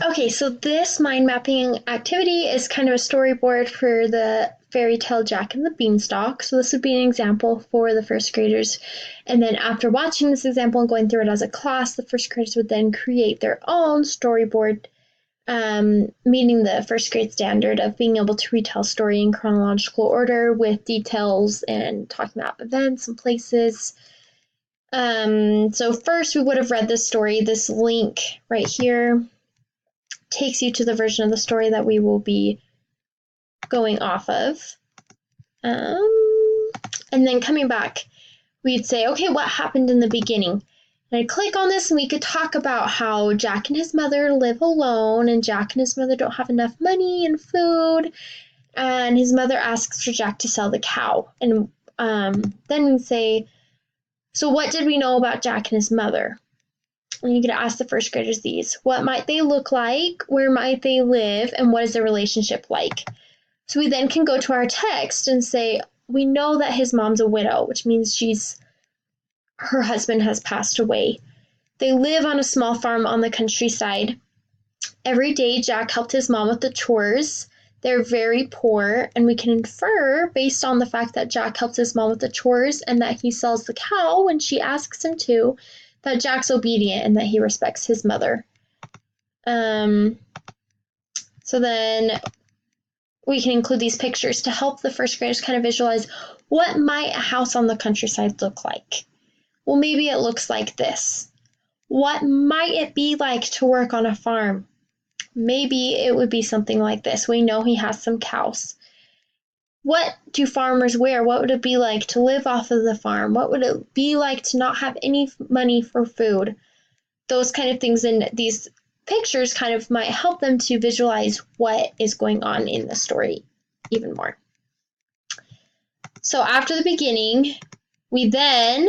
Okay, so this mind mapping activity is kind of a storyboard for the fairy tale Jack and the Beanstalk. So this would be an example for the first graders. And then after watching this example and going through it as a class, the first graders would then create their own storyboard, meeting the first grade standard of being able to retell story in chronological order with details and talking about events and places. So first we would have read this story. This link right here takes you to the version of the story that we will be going off of. And then coming back, we'd say, okay, what happened in the beginning? And I'd click on this and we could talk about how Jack and his mother live alone, and Jack and his mother don't have enough money and food, and his mother asks for Jack to sell the cow. And then we'd say, so what did we know about Jack and his mother? And you could ask the first graders these. What might they look like? Where might they live? And what is their relationship like? So we then can go to our text and say, we know that his mom's a widow, which means her husband has passed away. They live on a small farm on the countryside. Every day, Jack helped his mom with the chores. They're very poor, and we can infer, based on the fact that Jack helps his mom with the chores and that he sells the cow when she asks him to, that Jack's obedient and that he respects his mother. So then we can include these pictures to help the first graders kind of visualize what might a house on the countryside look like. Well, maybe it looks like this. What might it be like to work on a farm? Maybe it would be something like this. We know he has some cows. What do farmers wear? What would it be like to live off of the farm? What would it be like to not have any money for food? Those kind of things in these pictures kind of might help them to visualize what is going on in the story even more. So after the beginning, we then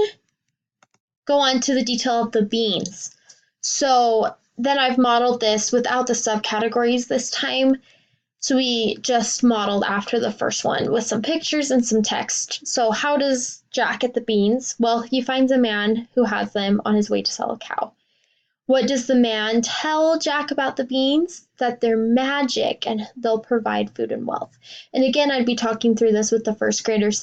go on to the detail of the beans. So then I've modeled this without the subcategories this time. So we just modeled after the first one with some pictures and some text. So how does Jack get the beans? Well, he finds a man who has them on his way to sell a cow. What does the man tell Jack about the beans? That they're magic and they'll provide food and wealth. And again, I'd be talking through this with the first graders,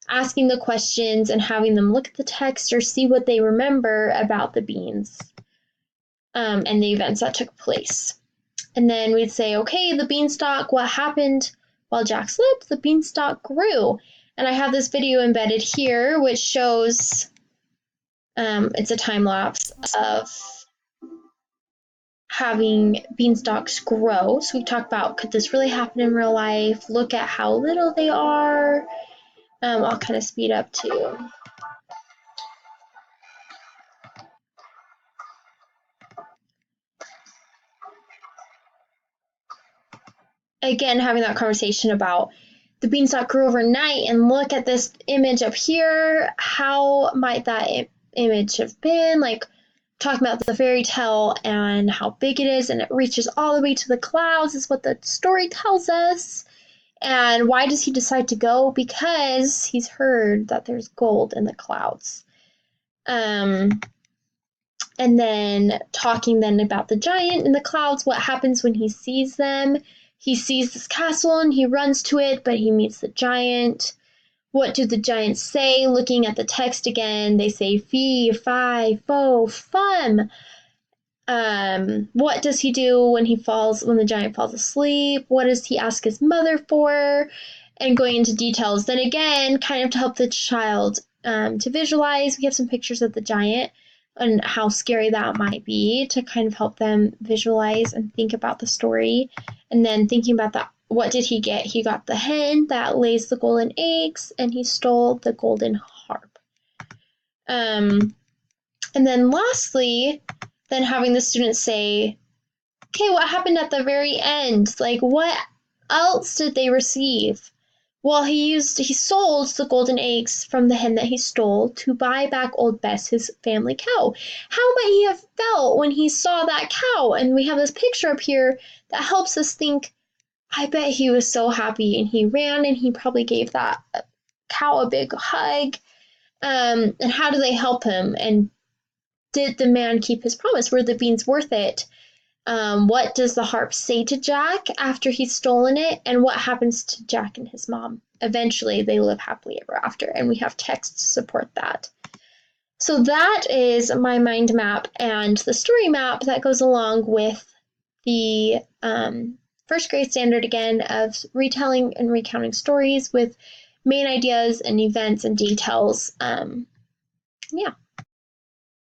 asking the questions and having them look at the text or see what they remember about the beans and the events that took place. And then we'd say, okay, the beanstalk, what happened while Jack slept? The beanstalk grew. And I have this video embedded here, which shows, it's a time lapse of having beanstalks grow. So we talk about, could this really happen in real life? Look at how little they are. I'll kind of speed up too. Again, having that conversation about the beanstalk grew overnight, and look at this image up here. How might that image have been? Like talking about the fairy tale and how big it is, and it reaches all the way to the clouds is what the story tells us. And why does he decide to go? Because he's heard that there's gold in the clouds. And then talking then about the giant in the clouds, what happens when he sees them. He sees this castle and he runs to it, but he meets the giant. What do the giants say? Looking at the text again, they say fee, fi, fo, fum. What does he do when the giant falls asleep? What does he ask his mother for? And going into details. Then again, kind of to help the child to visualize, we have some pictures of the giant and how scary that might be to kind of help them visualize and think about the story. And then thinking about that, what did he get? He got the hen that lays the golden eggs, and he stole the golden harp. And then lastly, then having the students say, okay, what happened at the very end? Like, what else did they receive? Well, he sold the golden eggs from the hen that he stole to buy back old Bess, his family cow. How might he have felt when he saw that cow? And we have this picture up here that helps us think, I bet he was so happy, and he ran and he probably gave that cow a big hug. And how do they help him? And did the man keep his promise? Were the beans worth it? What does the harp say to Jack after he's stolen it? And what happens to Jack and his mom? Eventually, they live happily ever after, and we have text to support that. So that is my mind map and the story map that goes along with the first grade standard again of retelling and recounting stories with main ideas and events and details. Yeah.